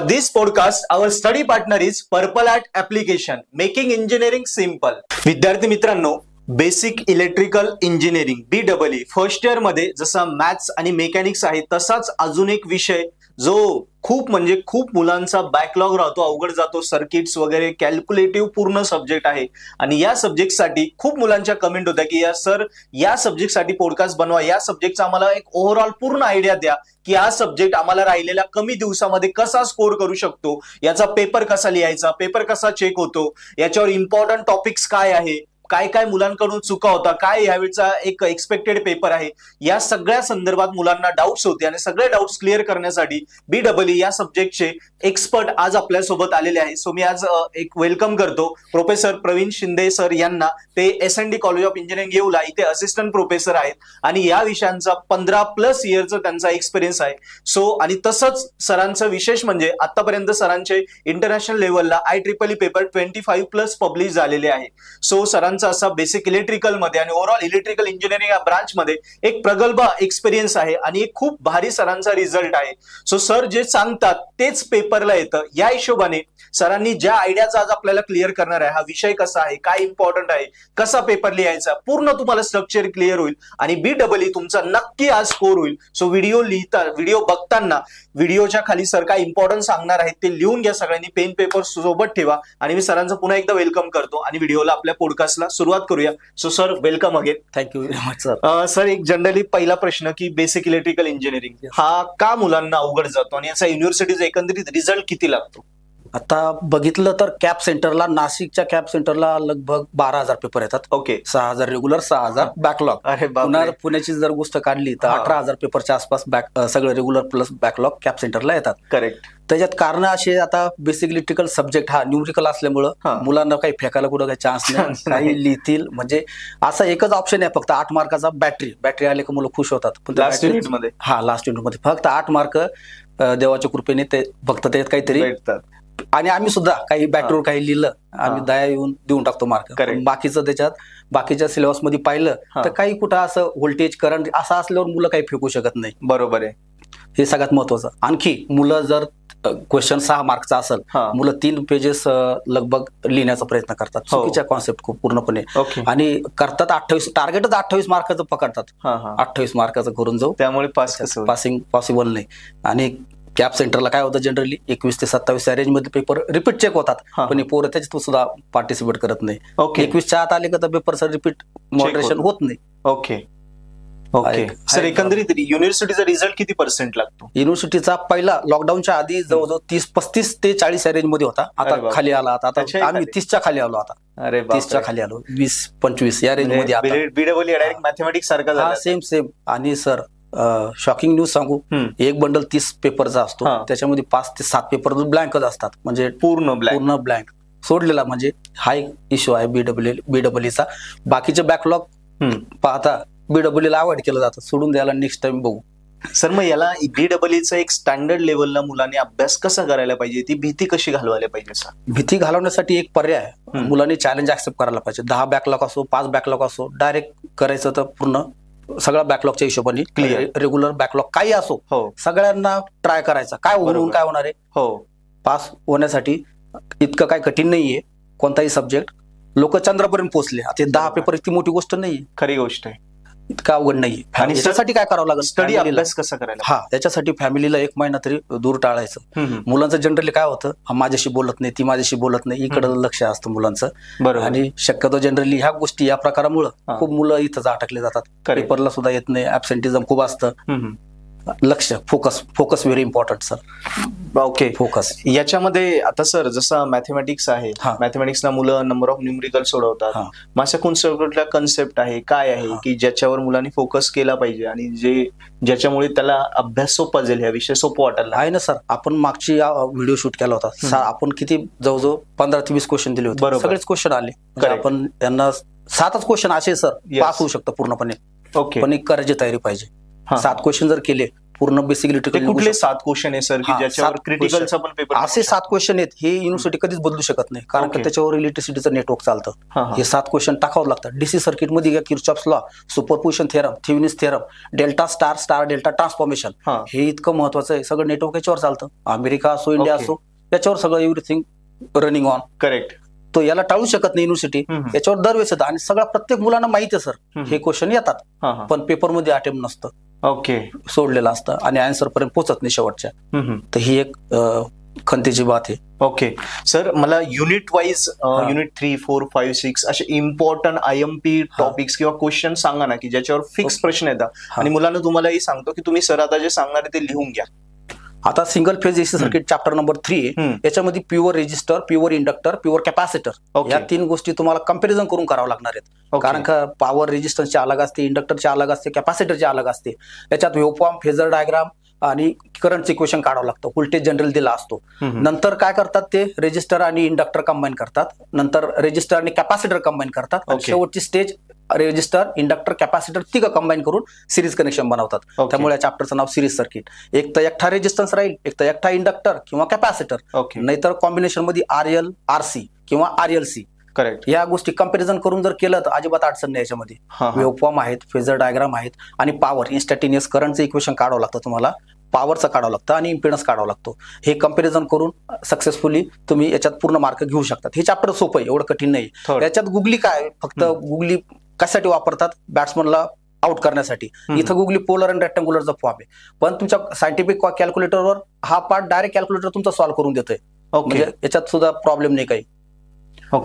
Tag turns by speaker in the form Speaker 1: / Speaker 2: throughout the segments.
Speaker 1: this podcast, our study partner is Purple Art Application, making engineering simple. विद्यार्थी मित्रांनो, basic electrical engineering BEE first year मध्ये जसा maths आणि mechanics आहे तसाच अजून एक विषय जो खूप मुलांचा बॅकलॉग राहतो, अवघड जातो, सर्किट्स वगैरे कॅल्क्युलेटिव्ह पूर्ण सब्जेक्ट आहे. आणि या सब्जेक्टसाठी खूप मुलांच्या कमेंट होत्या की सर या सब्जेक्टसाठी पॉडकास्ट बनवा, या सब्जेक्टचा आम्हाला एक ओव्हरऑल पूर्ण आयडिया द्या की हा सब्जेक्ट आम्हाला राहिलेल्या कमी दिवसामध्ये कसा स्कोर करू शकतो, याचा पेपर कसा लिहायचा, पेपर कसा चेक होतो, याच्यावर इम्पॉर्टंट टॉपिक्स काय आहे, काय काय मुलांकडून चुका होता, काय यावेळीचा एक एक्सपेक्टेड पेपर आहे, या सगळ्या संदर्भात मुलांना डाऊट्स होते. आणि सगळे डाऊट्स क्लिअर करण्यासाठी BEE या सब्जेक्टचे एक्सपर्ट आज आपल्यासोबत आलेले आहे. सो मी आज एक वेलकम करतो प्रोफेसर प्रवीण शिंदे सर यांना. ते SND कॉलेज ऑफ इंजिनिअरिंग येऊला इथे असिस्टंट प्रोफेसर आहेत आणि या विषयांचा 15+ इयरचा त्यांचा एक्सपिरियन्स आहे. सो आणि तसंच सरांचं विशेष म्हणजे आतापर्यंत सरांचे इंटरनॅशनल लेवलला IEEE पेपर 25+ पब्लिश झालेले आहे. सो सरांचा असा बेसिक इलेक्ट्रिकल मध्ये आणि ओव्हरऑल इलेक्ट्रिकल इंजिनिअरिंग या ब्रांच मध्ये एक प्रगल्भ एक्सपिरियन्स आहे आणि एक खूप भारी सरांचा रिझल्ट आहे. सो सर जे सांगतात तेच पेपरला येतं. या हिशोबाने सरांनी ज्या आयडियाचा आज आपल्याला क्लिअर करणार आहे, हा विषय कसा आहे, काय इम्पॉर्टंट आहे, कसा पेपर लिहायचा, पूर्ण तुम्हाला स्ट्रक्चर क्लिअर होईल आणि BEE तुमचा नक्की आज स्कोर होईल. सो व्हिडिओ बघताना व्हिडिओच्या खाली सर काय इम्पॉर्टंट सांगणार आहेत ते लिहून घ्या, सगळ्यांनी पेन पेपर सोबत ठेवा. आणि मी सरांचं पुन्हा एकदा वेलकम करतो आणि व्हिडिओला आपल्या पॉडकास्टला सुरुवात करूया. So sir welcome again.
Speaker 2: Thank you very much sir.
Speaker 1: Sir एक जनरली पहिला प्रश्न की बेसिक इलेक्ट्रिकल इंजिनिअरिंग हा का मुलांना अवघड जातो आणि याचा युनिव्हर्सिटीचा एकंदरीत रिझल्ट किती लागतो?
Speaker 2: आता बघितलं तर कॅप सेंटरला, नाशिकच्या कॅप सेंटरला लगभग 12,000 पेपर येतात.
Speaker 1: ओके.
Speaker 2: 6,000 regular, 6,000 backlog.
Speaker 1: अरे
Speaker 2: पुण्याची जर गोष्ट काढली तर 18,000 पेपरच्या आसपास सगळे रेग्युलर प्लस बॅकलॉग कॅप सेंटरला येतात.
Speaker 1: करेक्ट.
Speaker 2: त्याच्यात कारण असे, आता बेसिक इलेक्ट्रिकल सब्जेक्ट हा न्यूमरिकल असल्यामुळं मुलांना काही फेकायला कुठं काही चान्स नाही, काही लिहितील. म्हणजे असा एकच ऑप्शन आहे फक्त 8 मार्काचा बॅटरी आले का मुलं खुश होतात. पण
Speaker 1: लास्ट युनिटमध्ये
Speaker 2: लास्ट युनिटमध्ये फक्त 8 मार्क देवाच्या कृपेने ते फक्त त्याच्यात काहीतरी भेटतात. आणि आम्ही सुद्धा काही बॅटरीवर काही लिहिलं, आम्ही दया येऊन देऊन टाकतो मार्क. बाकीचं त्याच्यात बाकीच्या सिलेबस मध्ये पाहिलं तर काही कुठं असं व्होल्टेज करंट असं असल्यावर मुलं काही फेकू शकत नाही.
Speaker 1: बरोबर आहे,
Speaker 2: हे सगळ्यात महत्वाचं. आणखी मुलं जर क्वेश्चन 6 मार्कचा असेल, मुलं 3 पेजेस लगभग लिहिण्याचा प्रयत्न करतात. चुकीच्या कॉन्सेप्ट खूप पूर्णपणे. आणि करतात 28, टार्गेटच 28 मार्काचं पकडतात. 28 मार्काचं करून जाऊ,
Speaker 1: त्यामुळे
Speaker 2: पासिंग पॉसिबल नाही. आणि कॅप सेंटरला काय होतं, जनरली 21 ते 27 रेंज मध्ये पेपर रिपीट चेक होतात, पण पोरं त्याच्यात सुद्धा पार्टिसिपेट करत नाही. 21च्या आत आले का तर पेपर रिपीट मॉडरेशन होत नाही.
Speaker 1: Okay okay. सर एकंदरीत युनिव्हर्सिटीचा रिझल्ट किती % लागतो?
Speaker 2: युनिव्हर्सिटीचा पहिला लॉकडाऊनच्या आधी जवळजवळ 35 ते 40 रेंज मध्ये होता. आता खाली आला. आता आम्ही 30च्या खाली आलो. आता 30च्या खाली आलो, 20-25 या रेंज मध्ये.
Speaker 1: BEE डायरेक्ट मॅथमॅटिक्स सारखा झाला.
Speaker 2: सेम. आणि सर शॉकिंग न्यूज सांगू, एक बंडल 30 पेपरचा असतो, त्याच्यामध्ये 5 ते 7 पेपर ब्लँकच असतात. म्हणजे पूर्ण ब्लँक सोडलेला. म्हणजे हा एक इश्यू आहे BEE चा. बाकीचे बॅकलॉग पाहता BEE अवॉइड केलं जातं, सोडून द्यायला नेक्स्ट टाइम बघू.
Speaker 1: सर मग याला BEE एक स्टँडर्ड लेवलला मुलांनी अभ्यास कसा करायला पाहिजे, ती भीती कशी घालवायला पाहिजे? सर
Speaker 2: भीती घालवण्यासाठी एक पर्याय, मुलांनी चॅलेंज ऍक्सेप्ट करायला पाहिजे. 10 बॅकलॉग असो, 5 बॅकलॉग असो, डायरेक्ट करायचं तर पूर्ण सगळ्या बॅकलॉगच्या हिशोबाने क्लिअर. रेग्युलर बॅकलॉग काही असो, सगळ्यांना ट्राय करायचा. काय होणार आहे, पास होण्यासाठी इतकं काय कठीण नाहीये कोणताही सब्जेक्ट. लोक चंद्रापर्यंत पोहोचले. आता 10 पेपर इतकी मोठी गोष्ट नाहीये,
Speaker 1: खरी गोष्ट आहे,
Speaker 2: इतका अवघड नाहीये. आणि त्याच्यासाठी काय करावं लागेल,
Speaker 1: स्टडी अभ्यास कसा करायला.
Speaker 2: त्याच्यासाठी फॅमिलीला 1 महिना तरी दूर टाळायचं. मुलांचं जनरली काय होतं, माझ्याशी बोलत नाही, ती माझ्याशी बोलत नाही, इकडे लक्ष असतं मुलांचं. आणि शक्यतो जनरली ह्या गोष्टी, या प्रकारामुळं खूप मुलं इथंच अटकले जातात. पेपरला सुद्धा येत नाही, ऍब्सेंटिझम खूप असतं. लक्ष, focus very important sir.
Speaker 1: Okay, focus. याच्यामध्ये आता सर जसं मॅथमॅटिक्स आहे, मॅथमॅटिक्सला मुलं नंबर ऑफ न्यूमरिकल सोडवतात. माझ्या कुठल्या कन्सेप्ट आहे, काय आहे की ज्याच्यावर मुलांनी फोकस केला पाहिजे आणि ज्याच्यामुळे त्याला अभ्यास सोपा जाईल, ह्या विषय सोपं वाटायला
Speaker 2: आहे ना? सर आपण मागची व्हिडिओ शूट केला होता. आपण किती जवळजवळ 15 ते 20 क्वेश्चन दिले होते. सगळेच क्वेश्चन आले. आपण त्यांना 7च क्वेश्चन असे सर पास होऊ शकतं पूर्णपणे.
Speaker 1: ओके.
Speaker 2: पण एक करायची तयारी पाहिजे. 7 क्वेश्चन जर केले पूर्ण बेसिक इलेक्ट्रिकल.
Speaker 1: कुठले 7 क्वेश्चन आहे सर की ज्याच्यावर क्रिटिकलचा पण पेपर?
Speaker 2: असे 7 क्वेश्चन आहेत, हे युनिव्हर्सिटी कधीच बदलू शकत नाही, कारण की त्याच्यावर इलेक्ट्रिसिटीचं नेटवर्क चालतं. हे 7 क्वेश्चन टाकावं लागतं. डीसी सर्किट मध्ये घ्या, Kirchhoff's law, superposition theorem, Thevenin's theorem, delta star, star delta transformation, हे इतकं महत्वाचं आहे. सगळं नेटवर्क याच्यावर चालतं. अमेरिका असो, इंडिया असो, याच्यावर सगळं एव्हरीथिंग रनिंग ऑन.
Speaker 1: करेक्ट.
Speaker 2: तो याला टाळू शकत नाही युनिव्हर्सिटी, याच्यावर दरवेळेस येतं. आणि सगळं प्रत्येक मुलांना माहिती आहे सर, हे क्वेश्चन येतात, पण पेपरमध्ये अटेम्प्ट नसतं.
Speaker 1: ओके.
Speaker 2: सोडलेलं असतं आणि आन्सर पर्यंत पोहोचत नाही शेवटच्या. तर ही एक खंतीची बात आहे.
Speaker 1: ओके सर, मला युनिट वाईज युनिट 3, 4, 5, 6 असे इम्पॉर्टंट IMP टॉपिक्स किंवा क्वेश्चन सांगा ना, की ज्याच्यावर फिक्स प्रश्न येतात आणि मुलांना तुम्हालाही सांगतो की तुम्ही सर आता जे सांगणार आहे ते लिहून घ्या.
Speaker 2: आता single phase AC circuit chapter number 3 आहे. याच्यामध्ये pure resistor, pure inductor, pure capacitor, या 3 गोष्टी तुम्हाला कंपॅरिझन करून करावं लागणार आहेत. कारण का पॉवर रेजिस्टन्सची अलग असते, इंडक्टरची अलग असते, कॅपॅसिटरची अलग असते. त्याच्यात वेव्हफॉर्म, फेजर डायग्राम आणि करंटचं इक्वेशन काढावं लागतं. व्होल्टेज जनरल दिला असतो. नंतर काय करतात ते रेजिस्टर आणि इंडक्टर कंबाईन करतात, नंतर रेजिस्टर आणि कॅपॅसिटर कंबाईन करतात, आणि शेवटची स्टेज रेजिस्टर, इंडक्टर, कॅपॅसिटर तिघं कंबाईन करून सिरीज कनेक्शन बनवतात. त्यामुळे या चॅप्टरचं नाव सिरीज सर्किट. एक तर एकटा रेजिस्टन्स राहील, एक तर एकटा इंडक्टर किंवा कॅपॅसिटर, नाहीतर कॉम्बिनेशन मध्ये RL, RC किंवा RLC.
Speaker 1: करेक्ट.
Speaker 2: या गोष्टी कंपॅरिझन करून जर केलं तर अजिबात अडचण नाही. याच्यामध्ये वेव्हफॉर्म आहेत, फेजर डायग्राम आहेत, आणि पॉवर इन्स्टंटेनियस करंटचं इक्वेशन काढावं लागतं तुम्हाला, पॉवरचं काढावं लागतं आणि इम्पिडन्स काढावं लागतो. हे कंपॅरिझन करून सक्सेसफुली तुम्ही याच्यात पूर्ण मार्क घेऊ शकतात. हे चॅप्टर सोपं आहे, एवढं कठीण नाही. याच्यात गुगली काय, फक्त गुगली कशासाठी वापरतात, बॅट्समनला आउट करण्यासाठी. इथं गुगली पोलर आणि रेक्टँग्युलरचा फॉर्म आहे, पण तुमच्या सायंटिफिक कॅल्क्युलेटरवर हा पार्ट डायरेक्ट कॅल्क्युलेटर तुमचा सॉल्व्ह करून देतोय. म्हणजे याच्यात सुद्धा प्रॉब्लेम नाही काही.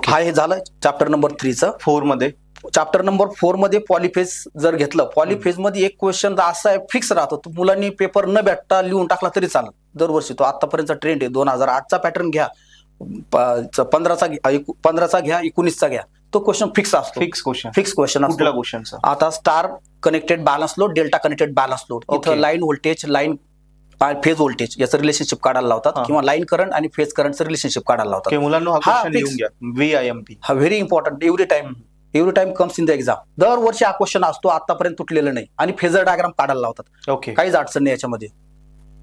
Speaker 2: हा हे झालं चॅप्टर नंबर 3चं.
Speaker 1: 4 मध्ये
Speaker 2: चॅप्टर नंबर 4 मध्ये पॉलिफेज जर घेतलं, पॉलिफेज मध्ये एक क्वेश्चन असा आहे फिक्स राहतो, तो मुलांनी पेपर न भेटता लिहून टाकला तरी चालेल दरवर्षी. तो आतापर्यंतचा ट्रेंड आहे. 2008चा पॅटर्न घ्या, 15चा घ्या, 19चा घ्या, तो क्वेश्चन फिक्स असतो. फिक्स क्वेश्चन असतो. आता star connected balance load, delta connected balance load, इथं line voltage, line phase voltage याचं रिलेशनशिप काढायला लावतात, किंवा लाईन करंट आणि फेज करंटचं रिलेशनशिप काढायला लावतात.
Speaker 1: मुलांना VIMP
Speaker 2: हा very important. Every time comes in the exam. दरवर्षी हा क्वेश्चन असतो, आतापर्यंत तुटलेलं नाही. आणि फेजर डायग्राम काढायला लावतात.
Speaker 1: ओके.
Speaker 2: काहीच अडचण नाही याच्यामध्ये.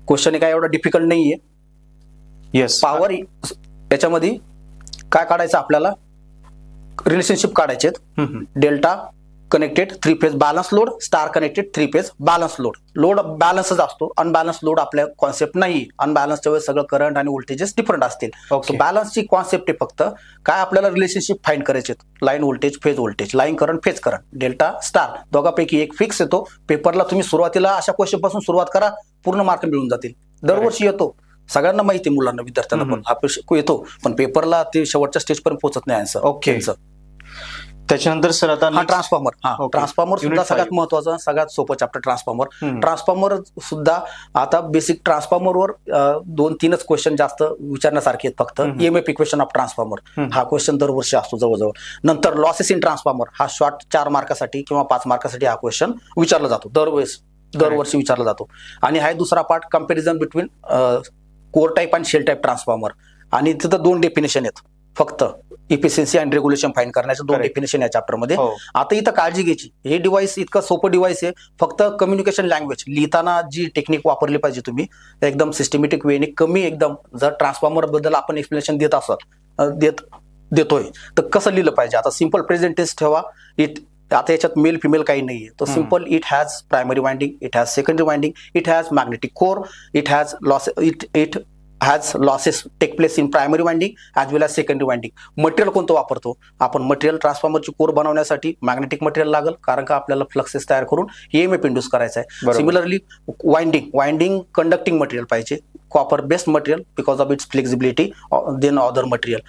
Speaker 2: क्वेश्चन काय एवढा डिफिकल्ट नाहीये.
Speaker 1: येस.
Speaker 2: पॉवर याच्यामध्ये काय काढायचं आपल्याला, रिलेशनशिप काढायचे. Delta connected 3 phase balance load, star connected 3 phase balance load. Load बॅलन्सच असतो, अनबॅलन्स लोड आपल्या कॉन्सेप्ट नाही. अनबॅलन्सच्या वेळेस सगळं करंट आणि व्होल्टेजेस डिफरंट असतील. बॅलन्सची कॉन्सेप्ट आहे फक्त काय, आपल्याला रिलेशनशिप फाइंड करायचे. Line voltage, phase voltage, line current, phase current, delta, star, दोघांपैकी एक फिक्स येतो. पेपरला तुम्ही सुरुवातीला अशा क्वेश्चन पासून सुरुवात करा, पूर्ण मार्क मिळून जातील. दरवर्षी येतो, सगळ्यांना माहिती आहे, मुलांना, विद्यार्थ्यांना पण हा येतो, पण पेपरला ते शेवटच्या स्टेज पर्यंत पोहोचत नाही आन्सर.
Speaker 1: ओके. त्याच्यानंतर सर आता
Speaker 2: ट्रान्सफॉर्मर. ट्रान्सफॉर्मर सुद्धा सगळ्यात महत्वाचं, सगळ्यात सोपं चॅप्टर ट्रान्सफॉर्मर. ट्रान्सफॉर्मर सुद्धा आता बेसिक ट्रान्सफॉर्मरवर 2-3च क्वेश्चन जास्त विचारण्यासारखे आहेत फक्त. EMF इक्वेशन ऑफ ट्रान्सफॉर्मर हा क्वेश्चन दरवर्षी असतो जवळजवळ. नंतर लॉसेस इन ट्रान्सफॉर्मर हा शॉर्ट 4 मार्कासाठी किंवा 5 मार्कासाठी हा क्वेश्चन विचारला जातो, दरवर्षी विचारला जातो. आणि हा दुसरा part, comparison between core type आणि शेल टाईप ट्रान्सफॉर्मर. आणि तिथं 2 डेफिनेशन आहेत फक्त, इफिशियन्सी आणि रेग्युलेशन फाईंड करण्याचं 2 डेफिनेशन या चॅप्टरमध्ये. आता इथं काळजी घ्यायची, हे डिव्हाइस इतकं सोपं डिव्हाइस आहे, फक्त कम्युनिकेशन लँग्वेज लिहिताना जी टेक्निक वापरली पाहिजे तुम्ही एकदम सिस्टमॅटिक वेने, कमी एकदम. जर ट्रान्सफॉर्मर बद्दल आपण एक्सप्लेनेशन देतोय तर कसं लिहिलं पाहिजे. आता सिंपल प्रेझेंट टेन्स ठेवा. आता याच्यात मेल फिमेल काही नाहीये, तो simple. It has primary winding, it has secondary winding, it has magnetic core, it has losses take place in primary winding as well as secondary winding. Material कोणतं वापरतो आपण, material ट्रान्सफॉर्मरची कोर बनवण्यासाठी magnetic material लागेल, कारण का आपल्याला fluxes तयार करून EMF इंड्यूस करायचा आहे. सिमिलरली वाइंडिंग कंडक्टिंग मटेरियल पाहिजे, copper based material because of its flexibility then other material.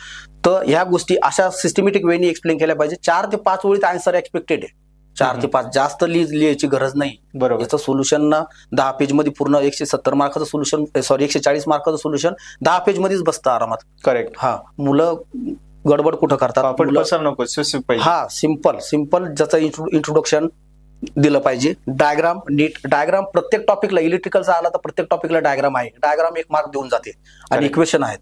Speaker 2: तर ह्या गोष्टी अशा सिस्टमॅटिक वेनी एक्सप्लेन केल्या पाहिजे. 4 ते 5 ओळीत आन्सर एक्सपेक्टेड आहे. 4 ते 5 जास्त लिहायची गरज नाही.
Speaker 1: बरोबर.
Speaker 2: याचं सोल्युशन ना 10 पेज मध्ये पूर्ण 170 मार्काचं सोल्युशन, 140 मार्काचं सोल्युशन 10 पेज मध्येच बसतं आरामात.
Speaker 1: करेक्ट.
Speaker 2: हा, मुलं गडबड कुठं करतात. हा, सिंपल ज्याचं इंट्रोडक्शन दिलं पाहिजे. डायग्राम नीट, डायग्राम प्रत्येक टॉपिकला, इलेक्ट्रिकलचा आला तर प्रत्येक टॉपिकला डायग्राम आहे. डायग्राम 1 मार्क देऊन जाते आणि इक्वेशन आहेत.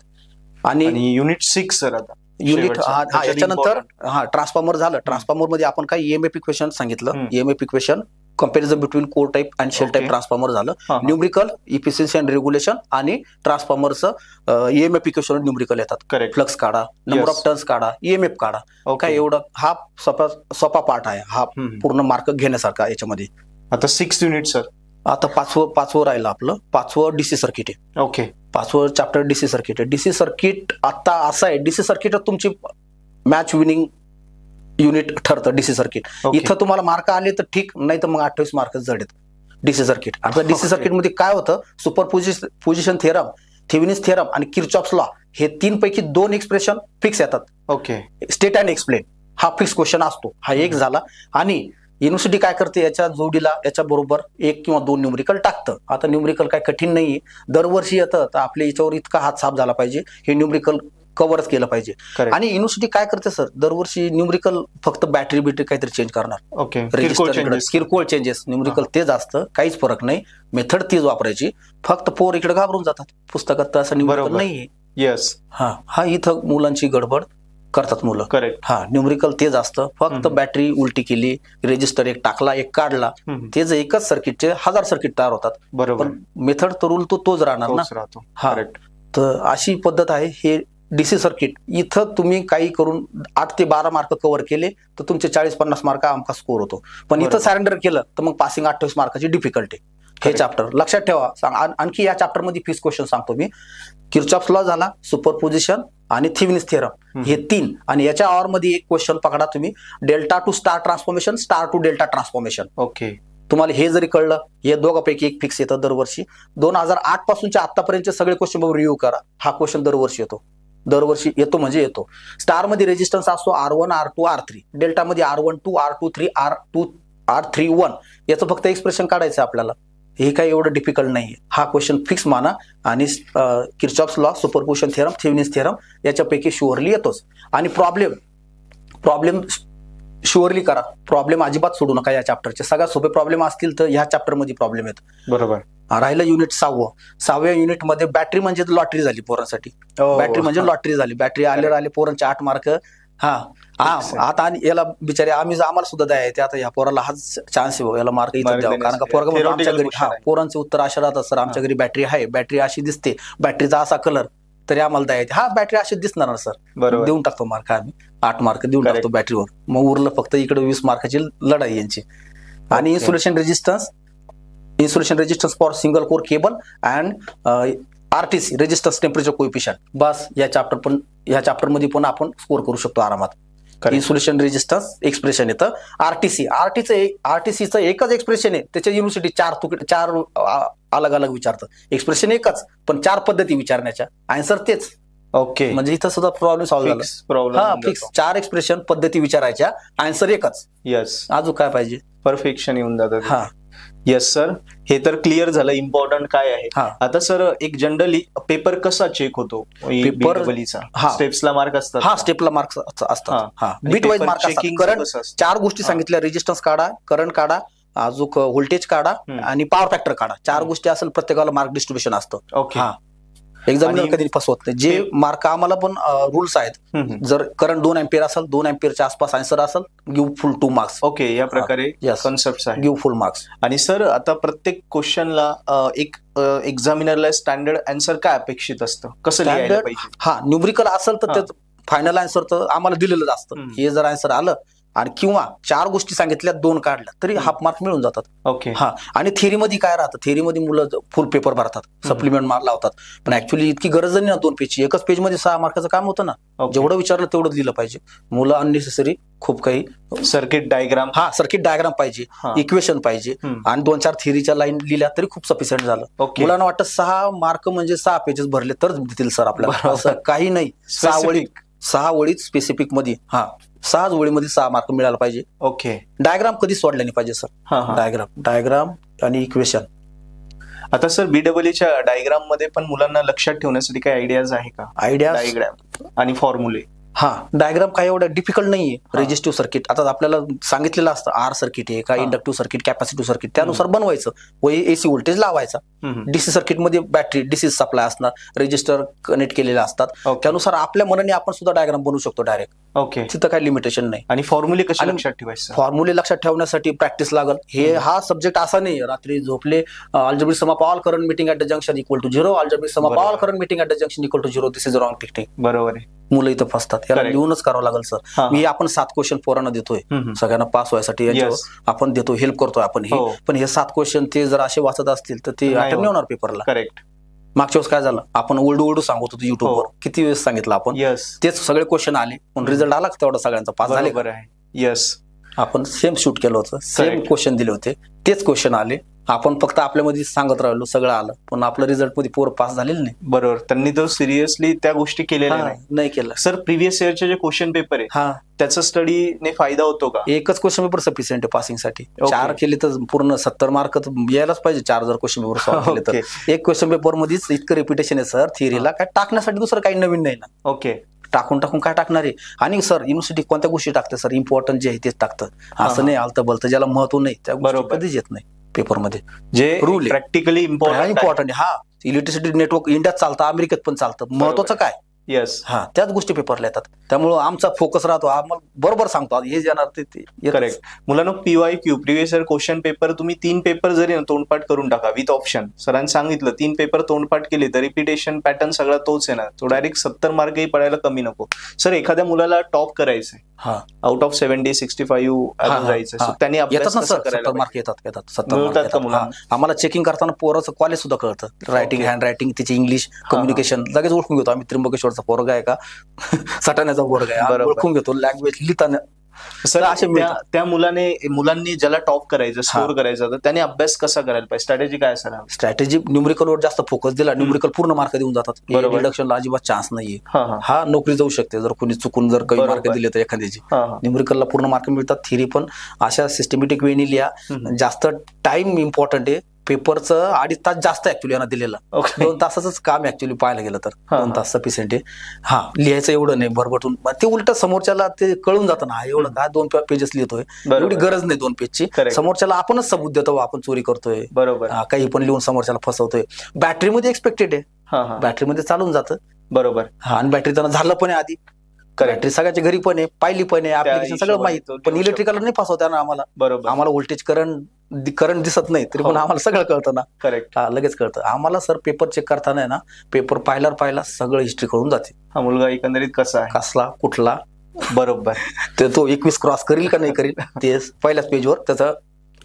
Speaker 2: आणि
Speaker 1: युनिट 6 सर आता
Speaker 2: युनिट याच्यानंतर ट्रान्सफॉर्मर झालं. ट्रान्सफॉर्मर मध्ये आपण काय ईएमएफ इक्वेशन सांगितलं. EMF equation comparison between core type आणि शेल टाईप ट्रान्सफॉर्मर झालं. न्यूमरिकल इफिशियन्सी अँड रेग्युलेशन आणि ट्रान्सफॉर्मरचं ईएमएफ इक्वेशन न्यूमरिकल येतात. फ्लक्स काढा, नंबर ऑफ टर्न्स काढा, ईएमएफ काढा. काय एवढं हा सोपा पार्ट आहे हा, पूर्ण मार्क घेण्यासारखा याच्यामध्ये.
Speaker 1: आता 6 युनिट सर.
Speaker 2: आता पाचवं राहिलं आपलं. 5वं डीसी सर्किट आहे.
Speaker 1: ओके.
Speaker 2: 5वं चॅप्टर डीसी सर्किट आहे. डीसी सर्किट आता असं आहे, डीसी सर्किट तुमची मॅच विनिंग युनिट ठरतं. डीसी सर्किट इथं तुम्हाला मार्क आले तर ठीक, नाही तर मग 28 मार्क जड आहेत डीसी सर्किट. आता डीसी सर्किट मध्ये काय होतं, सुपरपोजिशन थेरम, थेवेनिन्स थेरम आणि किर्चॉफ्स लॉ हे 3 पैकी 2 एक्सप्रेशन फिक्स येतात.
Speaker 1: ओके.
Speaker 2: स्टेट अँड एक्सप्लेन हा फिक्स क्वेश्चन असतो. हा एक झाला. आणि युनिव्हर्सिटी काय करते, याच्या जोडीला याच्या बरोबर 1 किंवा 2 न्यूमरिकल टाकतं. आता न्यूमरिकल काय कठीण नाहीये, दरवर्षी येतं. तर आपल्या याच्यावर इतका हात साफ झाला पाहिजे, हे न्यूमरिकल कव्हरच केलं पाहिजे. आणि युनिव्हर्सिटी काय करते सर, दरवर्षी न्यूमरिकल फक्त बॅटरी काहीतरी चेंज करणार.
Speaker 1: ओके.
Speaker 2: किरकोळ चेंजेस. न्यूमरिकल तेच असतं, काहीच फरक नाही. मेथड तीच वापरायची. फक्त पोर इकडे घाबरून जातात, पुस्तकात तर असं न्यूमरिकल नाहीये.
Speaker 1: येस.
Speaker 2: हा इथं मुलांची गडबड करतात मुलं.
Speaker 1: करेक्ट.
Speaker 2: न्यूमरिकल तेच असतं, फक्त बॅटरी उलटी केली, रेजिस्टर एक टाकला, एक काढला, तेच एकच सर्किटचे 1000 सर्किट तयार होतात.
Speaker 1: बरोबर.
Speaker 2: मेथड तर रूल तोच राहणार ना. तर अशी पद्धत आहे. हे डीसी सर्किट इथं तुम्ही काही करून 8 ते 12 मार्क कव्हर केले तर तुमचे 40-50 मार्क आमका स्कोर होतो. पण इथं सरेंडर केलं तर मग पासिंग 28 मार्काची डिफिकल्टी. हे चॅप्टर लक्षात ठेवा. आणखी या चॅप्टर मध्ये फिक्स क्वेश्चन सांगतो मी. किर्चॉफ्स लॉ झाला, सुपरपोजिशन आणि थेवेनिन्स थेरम हे 3. आणि याच्या ऑर मध्ये एक क्वेश्चन पकडा तुम्ही, delta to star transformation, star to delta transformation.
Speaker 1: Okay.
Speaker 2: तुम्हाला हे जरी कळलं, हे दोघांपैकी एक फिक्स येतं दरवर्षी. 2008 पासूनच्या आतापर्यंतचे सगळे क्वेश्चन बघून रिव्ह्यू करा. हा क्वेश्चन दरवर्षी येतो म्हणजे येतो. स्टार मध्ये रेजिस्टन्स असतो R1, R2, R3. डेल्टा मध्ये R12, R23, R31. याचं फक्त एक्सप्रेशन काढायचं आपल्याला. हे काही एवढं डिफिकल्ट नाहीये. हा क्वेश्चन फिक्स माना. आणि Kirchhoff's law, superposition theorem, Thevenin's theorem याच्यापैकी शुअरली येतोच. आणि प्रॉब्लेम शुअरली करा. प्रॉब्लेम अजिबात सोडू नका. या चॅप्टरचे सगळ्यात सोपे प्रॉब्लेम असतील तर ह्या चॅप्टर मध्ये प्रॉब्लेम येत.
Speaker 1: बरोबर.
Speaker 2: राहिलं युनिट 6व्या युनिट मध्ये बॅटरी म्हणजे लॉटरी झाली पोरांसाठी. बॅटरी म्हणजे लॉटरी झाली. बॅटरी आले पोरांचे 8 मार्क. आता आणि याला बिचारे आम्हाला सुद्धा द्यायचे. आता ह्या पोराला हाच चान्स आहे, याला मार्क इथं द्यावा. कारण का पोरगा आमच्या घरी पोरांचे उत्तर अशा राहतात, सर आमच्या घरी बॅटरी आहे, बॅटरी अशी दिसते, बॅटरीचा असा कलर, तरी आम्हाला द्यायचे. बॅटरी अशी दिसणार सर, देऊन टाकतो मार्क. आम्ही 8 मार्क देऊन टाकतो बॅटरीवर. मग उरलं फक्त इकडे 20 मार्काची लढाई यांची. आणि insulation resistance for single core cable and RTC resistance temperature coefficient. बस या चॅप्टर मध्ये पण आपण स्कोर करू शकतो आरामात. इन्सुलेशन रेजिस्टन्स एक्सप्रेशन येतं. आरटीसीचं एकच एक्सप्रेशन आहे. त्याच्या युनिव्हर्सिटी 4 अलग अलग विचारतं. एक्सप्रेशन एकच, पण 4 पद्धती विचारण्याच्या. आन्सर तेच.
Speaker 1: ओके.
Speaker 2: म्हणजे इथं सुद्धा प्रॉब्लेम सॉल्व्ह झाला. फिक्स 4 एक्सप्रेशन पद्धती विचारायच्या, आन्सर एकच.
Speaker 1: येस.
Speaker 2: अजून काय पाहिजे,
Speaker 1: परफेक्शन येऊन जातं. येस सर, हे तर क्लिअर झालं इम्पॉर्टंट काय आहे. आता सर एक जनरली पेपर कसा चेक होतो, पेपर स्टेप्सला मार्क असतात.
Speaker 2: स्टेपला मार्क्स असतात. बिट वाईज मार्क करंट 4 गोष्टी सांगितल्या. रेजिस्टन्स काढा, करंट काढा, अजून व्होल्टेज काढा आणि पॉवर फॅक्टर काढा. 4 गोष्टी असेल, प्रत्येकाला मार्क डिस्ट्रीब्युशन असतं.
Speaker 1: ओके.
Speaker 2: एक्झामिनर कधी फसवत नाही. जे मार्क आम्हाला पण रूल्स आहेत. जर करंट 2 अँपियर असेल, 2 अँपियरच्या आसपास आन्सर असेल, गिव्ह फुल 2 मार्क्स.
Speaker 1: ओके. या प्रकारे कॉन्सेप्ट आहे,
Speaker 2: गिव्ह फुल मार्क्स.
Speaker 1: आणि सर आता प्रत्येक क्वेश्चनला एक एक्झामिनरला स्टँडर्ड आन्सर काय अपेक्षित असतं, कसं लिहायला पाहिजे?
Speaker 2: न्यूमरिकल असेल तर त्यात फायनल आन्सर तर आम्हाला दिलेलं असतं. हे जर आन्सर आलं आणि किंवा 4 गोष्टी सांगितल्या, 2 काढल्या, तरी हाफ मार्क मिळून जातात.
Speaker 1: ओके.
Speaker 2: आणि थेरीमध्ये काय राहतं, थेरीमध्ये मुलं फुल पेपर भरतात, सप्लिमेंट मार्क लावतात. पण ऍक्च्युली इतकी गरज नाही ना 2 पेजची. एकच पेज मध्ये 6 मार्काचं काम होतं ना. जेवढं विचारलं तेवढं लिहिलं पाहिजे. मुलं अननेसेसरी खूप काही
Speaker 1: सर्किट डायग्राम
Speaker 2: पाहिजे, इक्वेशन पाहिजे, आणि 2-4 थिअरीच्या लाईन लिहिल्या तरी खूप सफिशियंट झालं. मुलांना वाटतं 6 मार्क म्हणजे 6 पेजेस भरले तर देतील सर आपल्याला. असं काही नाही. 6 वळीत स्पेसिफिक मध्ये 6 ओळीमध्ये 6 मार्क मिळायला पाहिजे.
Speaker 1: ओके.
Speaker 2: डायग्राम कधी सोडले नाही पाहिजे सर. डायग्राम आणि इक्वेशन.
Speaker 1: आता सर BEEच्या डायग्राम मध्ये पण मुलांना लक्षात ठेवण्यासाठी काही आयडियाज आहे का?
Speaker 2: डायग्राम
Speaker 1: आणि फॉर्म्युले
Speaker 2: हा डायग्राम काही एवढं डिफिकल्ट नाहीये. रेजिस्टिव्ह सर्किट आता आपल्याला सांगितलेलं असतं आर सर्किट आहे का इंडक्टिव्ह सर्किट कॅपॅसिटिव्ह सर्किट त्यानुसार बनवायचं व एसी व्होल्टेज लावायचा. डीसी सर्किट मध्ये बॅटरी डीसी सप्लाय असणार रेजिस्टर कनेक्ट केलेले असतात त्यानुसार आपल्या मनाने आपण सुद्धा डायग्राम बनवू शकतो डायरेक्ट.
Speaker 1: ओके
Speaker 2: तिथं काही लिमिटेशन नाही.
Speaker 1: आणि फॉर्म्युले कसे लक्षात ठेवायचे?
Speaker 2: फॉर्म्युले लक्षात ठेवण्यासाठी प्रॅक्टिस लागल. हे हा सब्जेक्ट असा नाही रात्री झोपले algebraic sum of all current meeting at the junction equal to 0 algebraic sum of all current meeting at the junction equal to 0 this is wrong technique.
Speaker 1: बरोबर आहे.
Speaker 2: मुलं इथं फसतात. याला लिहूनच करावं लागेल सर. मी आपण 7 क्वेश्चन पोरांना देतोय सगळ्यांना पास व्हायसाठी आपण देतो हेल्प करतोय आपण हे. पण हे 7 क्वेश्चन ते जर असे वाचत असतील तर ते अटेम्प्ट नाही होणार पेपरला.
Speaker 1: करेक्ट.
Speaker 2: मागच्या वेळेस काय झालं आपण ओल्ड सांगत होतो युट्यूबवर किती वेळेस सांगितलं आपण तेच सगळे क्वेश्चन आले पण रिझल्ट आला तेवढा सगळ्यांचा पास झाले.
Speaker 1: यस
Speaker 2: आपण सेम शूट केलं होतं सेम क्वेश्चन दिले होते तेच क्वेश्चन आले आपण फक्त आपल्यामध्ये सांगत राहिलो सगळं आलं पण आपलं रिझल्ट मध्ये पोर पास झालेलं नाही.
Speaker 1: बरोबर. त्यांनी तर सिरियसली त्या गोष्टी केलेल्या
Speaker 2: नाही केलं.
Speaker 1: सर प्रिव्हियस इयरचे जे क्वेश्चन पेपर आहे त्याचा स्टडीने फायदा होतो का?
Speaker 2: एकच क्वेश्चन पेपर सफिशियंट आहे पासिंगसाठी. 4 केले तर पूर्ण 70 मार्क यायलाच पाहिजे. 4 जर क्वेश्चन पेपर सॉल्व्ह केले तर एक क्वेश्चन पेपर मध्येच इतकं रिपिटेशन आहे सर. थिअरीला काय टाकण्यासाठी दुसरं काही नवीन नाही ना.
Speaker 1: ओके.
Speaker 2: टाकून काय टाकणार आहे. आणि सर युनिव्हर्सिटी कोणत्या गोष्टी टाकते सर इम्पॉर्टंट जे आहे तेच टाकतं. असं नाही आलतं बलतं ज्याला महत्व नाही त्या गोष्टी कधीच येत नाही पेपरमध्ये.
Speaker 1: जे रूल प्रॅक्टिकली
Speaker 2: इम्पॉर्टंट आहे. इलेक्ट्रिसिटी नेटवर्क इंडियात चालतं अमेरिकेत पण चालतं. महत्वाचं काय
Speaker 1: यस
Speaker 2: त्याच गोष्टी पेपरला येतात त्यामुळे आमचा फोकस राहतो. आम्हाला बरोबर सांगतो हे येणार ते.
Speaker 1: करेक्ट. मुलांना PYQ previous year question paper तुम्ही 3 पेपर जरी तोंडपाठ करून टाका विथ ऑप्शन. सरांनी सांगितलं 3 पेपर तोंडपाठ केले तर रिपिटेशन पॅटर्न सगळा तोच आहे ना. तो डायरेक्ट 70 मार्कही पडायला कमी नको. सर एखाद्या मुलाला टॉप करायचंय आउट ऑफ 70 65 जायचं त्यांनी अभ्यास
Speaker 2: मार्क येतात 70 आम्हाला चेकिंग करताना पोराचं कॉलेज सुद्धा कळतं. रायटिंग हँड रायटिंग तिचे इंग्लिश कम्युनिकेशन लगेच ओळखून घेतो आम्ही. त्र्यंबकेश्वरचा पोरगा आहे का सटाण्याचा पोरगा आहे ओळखून घेतो. लँग्वेज लिहिताना
Speaker 1: सर त्या मुलांनी ज्याला टॉप करायचं स्कोर करायचं तर त्याने अभ्यास कसा करायला पाहिजे? स्ट्रॅटेजी काय असेल?
Speaker 2: स्ट्रॅटेजी न्यूमरिकलवर जास्त फोकस दिला न्यूमरिकल पूर्ण मार्क देऊन जातात. रिडक्शनला अजिबात चान्स नाहीये. हा नोकरी जाऊ शकते जर कोणी चुकून जर काही मार्क दिले तर एखाद्याची. न्यूमरिकलला पूर्ण मार्क मिळतात. थिअरी पण अशा सिस्टमॅटिक वेनी लिहा. जास्त टाइम इम्पॉर्टंट आहे. पेपरचं 2.5 तास जास्त ऍक्च्युअली यांना दिलेलं. 2 तासाच काम ऍक्च्युअली पाहायला गेलं तर 2 तास सफिशियंट आहे. लिहायचं एवढं नाही भरभटून ते उलट समोरच्याला ते कळून जातं ना एवढं काय 2 पेजेस लिहितोय एवढी गरज नाही 2 पेजची. समोरच्याला आपणच सबूत देतो आपण चोरी करतोय बरोबर काही पण लिहून समोरच्याला फसवतोय. बॅटरीमध्ये एक्सपेक्टेड आहे बॅटरीमध्ये चालून जातं बरोबर. आणि बॅटरी त्यांना झालं पण आहे आधी बॅटरी सगळ्याच्या घरी पण आहे पाहिली पण आहे ऍप्लिकेशन सगळं माहित पण इलेक्ट्रिकल नाही फसवता ना आम्हाला. बरोबर. आम्हाला व्होल्टेज करंट दिसत नाही तरी पण आम्हाला सगळं कळतं ना. करेक्ट. लगेच कळतं आम्हाला. सर पेपर चेक करताना ना पेपर पाहिला सगळं हिस्ट्री कळून जाते.
Speaker 1: हा मुलगा एकंदरीत कसा आहे कसला
Speaker 2: कुठला
Speaker 1: बरोबर
Speaker 2: ते तो 21 क्रॉस करील का नाही करील ते पहिल्याच पेजवर त्याचा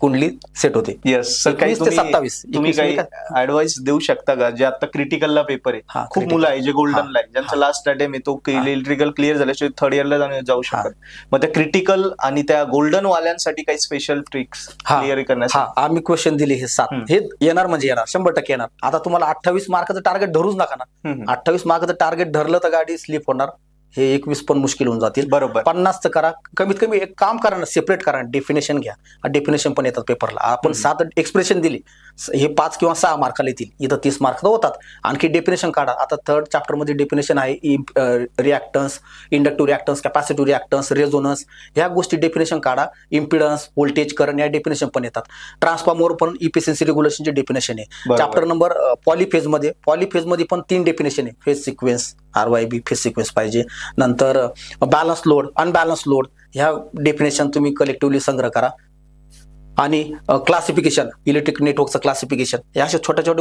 Speaker 2: कुंडली सेट होते.
Speaker 1: Yes sir.
Speaker 2: 21 ते 27
Speaker 1: तुम्ही काही ऍडवाइस देऊ शकता का जे आता क्रिटिकलला पेपर आहे खूप मुलं आहे जे गोल्डनला आहे ज्यांचा लास्ट अटेम्प्ट आहे तो इलेक्ट्रिकल क्लिअर झाल्याशिवाय 3rd इयरला जाऊ शकतात. मग त्या क्रिटिकल आणि त्या गोल्डन वाल्यांसाठी काही स्पेशल ट्रिक्स क्लिअर करण्यासाठी
Speaker 2: आम्ही क्वेश्चन दिले हे 7 हे येणार म्हणजे येणार 100% येणार. आता तुम्हाला 28 मार्काचं टार्गेट धरूच नका ना. 28 मार्काचं टार्गेट धरलं तर गाडी स्लिप होणार. हे 21 पण मुश्किल होऊन जातील. बरोबर. 50 करा कमीत कमी एक काम करा ना सेपरेट करा डेफिनेशन घ्या. डेफिनेशन पण येतात पेपरला. आपण 7 एक्सप्रेशन दिली हे 5 किंवा 6 मार्काला येतील इथं 30 मार्क होतात. आणखी डेफिनेशन काढा. आता 3rd चॅप्टर मध्ये डेफिनेशन आहे reactance inductive reactance capacitive reactance resonance ह्या गोष्टी डेफिनेशन काढा. इम्पिडन्स व्होल्टेज करंट या डेफिनेशन पण येतात. ट्रान्सफॉर्मर पण इफिशियन्सी रेग्युलेशनचे डेफिनेशन आहे. चॅप्टर नंबर पॉलीफेज मध्ये पण 3 डेफिनेशन आहे. Phase sequence RYB phase sequence पाहिजे. नंतर बॅलन्स लोड अनबॅलन्स लोड ह्या डेफिनेशन तुम्ही कलेक्टिव्हली संग्रह करा. आणि क्लासिफिकेशन इलेक्ट्रिक नेटवर्कचं क्लासिफिकेशन या अशा छोट्या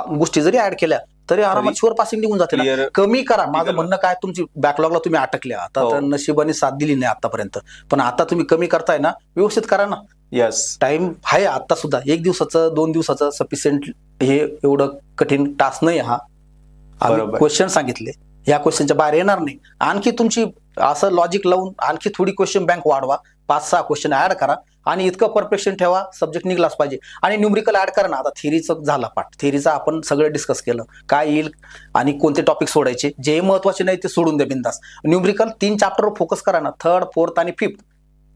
Speaker 2: गोष्टी जरी ऍड केल्या तरी आरामात शुअर पासिंग निघून जाते. कमी करा. माझं म्हणणं काय तुमची बॅकलॉगला तुम्ही अटकल्या आता तर नशिबाने साथ दिली नाही आतापर्यंत पण आता तुम्ही कमी करताय ना व्यवस्थित करा ना.
Speaker 1: यस
Speaker 2: टाइम आहे आता सुद्धा 1 दिवसाचं 2 दिवसाचं सफिशियंट हे एवढं कठीण टास्क नाही. हा क्वेश्चन सांगितले या क्वेश्चनच्या बाहेर येणार नाही. आणखी तुमची असं लॉजिक लावून आणखी थोडी क्वेश्चन बँक वाढवा. 5-6 क्वेश्चन ऍड करा आणि इतकं परफेक्शन ठेवा सब्जेक्ट निघलाच पाहिजे. आणि न्यूमरिकल ऍड करा ना. आता थिअरीचं झाला पाठ. थिअरीचा आपण सगळं डिस्कस केलं काय येईल आणि कोणते टॉपिक सोडायचे जे महत्वाचे नाही ते सोडून द्या बिंदास. न्यूमरिकल 3 चॅप्टरवर फोकस करा ना. 3rd 4th आणि 5th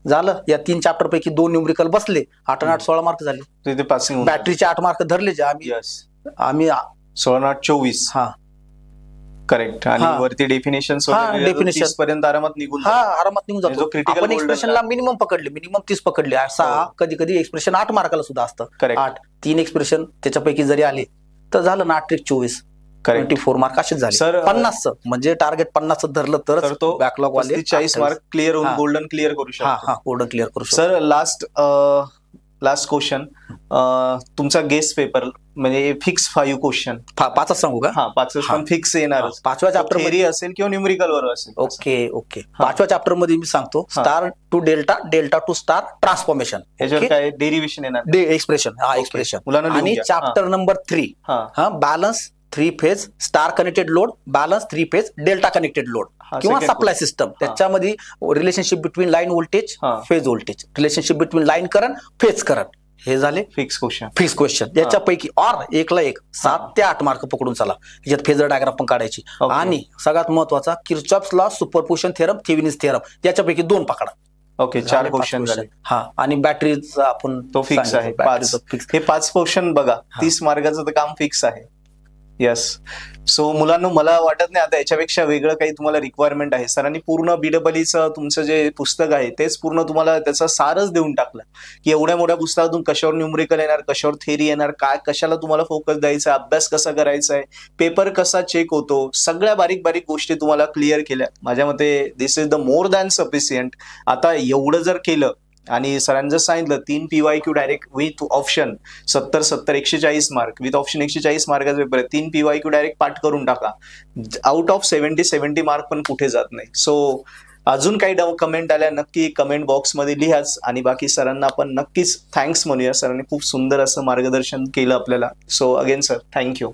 Speaker 2: झालं. या 3 चॅप्टर पैकी 2 न्यूमरिकल बसले 8 आणि 8 16 मार्क झाले. बॅटरीचे 8 मार्क धरले जे आम्ही
Speaker 1: 16 8 24
Speaker 2: हा
Speaker 1: करेक्ट. आणि वरती डेफिनेशन पर्यंत आरामात निघून
Speaker 2: आरामात निघून जातो. आपण एक्सप्रेशनला मिनिमम 30 पकडले. 6 कधी कधी एक्सप्रेशन 8 मार्काला सुद्धा असतं. 8 3 एक्सप्रेशन त्याच्यापैकी जरी आले तर झालं ना 8 24 24 मार्क असेच झाले. सर 50 म्हणजे टार्गेट 50 धरलं तर तो बॅकलॉग वाले
Speaker 1: 40 मार्क क्लिअर होऊन गोल्डन क्लिअर करू शकतो.
Speaker 2: गोल्डन क्लिअर करू शकतो.
Speaker 1: सर लास्ट क्वेश्चन, तुमचा गेस्ट पेपर म्हणजे फिक्स 5 क्वेश्चन
Speaker 2: 5 सांगू का?
Speaker 1: 5 पण फिक्स येणार.
Speaker 2: 5व्या चॅप्टर मध्ये
Speaker 1: असेल किंवा न्यूमेरिकल वर असेल.
Speaker 2: ओके 5व्या चॅप्टर मध्ये मी सांगतो star to delta, delta to star transformation.
Speaker 1: याच्यावर काय डेरिव्हेशन येणार?
Speaker 2: एक्सप्रेशन. आणि chapter number 3 balance 3 phase star connected load, balance 3 phase delta connected load किंवा सप्लाय सिस्टम. त्याच्यामध्ये relationship between line voltage, phase voltage, relationship between line current, phase current. हे झाले
Speaker 1: fix
Speaker 2: question. याच्यापैकी or 1 ला 1 7 ते 8 mark पकडून चला. याच्यात फेजर डायग्राम पण काढायची. आणि सगळ्यात महत्वाचा Kirchhoff's law, superposition theorem, Thevenin's theorem याच्यापैकी 2 पकडा.
Speaker 1: ओके 4 क्वेश्चन झाले.
Speaker 2: आणि बॅटरीचा आपण
Speaker 1: तो फिक्स आहे. 5 हे 5 क्वेश्चन बघा. 30 मार्काचं तर काम फिक्स आहे. येस. सो मुलांना मला वाटत नाही आता याच्यापेक्षा वेगळं काही तुम्हाला रिक्वायरमेंट आहे. सरांनी पूर्ण BEEचं तुमचं जे पुस्तक आहे तेच पूर्ण तुम्हाला त्याचा सारच देऊन टाकलं की एवढ्या मोठ्या पुस्तकातून कशावर न्यूमेरिकल येणार, कशावर थेरी येणार, काय कशाला तुम्हाला फोकस द्यायचा, अभ्यास कसा करायचा आहे, पेपर कसा चेक होतो, सगळ्या बारीक बारीक गोष्टी तुम्हाला क्लिअर केल्या. माझ्या मते this is the more than sufficient. आता एवढं जर केलं आणि सरांनी जर सांगितलं 3 PYQ direct with option 70 140 mark with option 140 मार्काचा पेपर आहे. 3 PYQ डायरेक्ट पाठ करून टाका. आउट ऑफ 70 मार्क पण कुठे जात नाही. सो अजून काही कमेंट आल्या नक्की कमेंट बॉक्समध्ये लिहाच. आणि बाकी सरांना आपण नक्कीच थँक्स म्हणूया. सरांनी खूप सुंदर असं मार्गदर्शन केलं आपल्याला. So again sir thank you.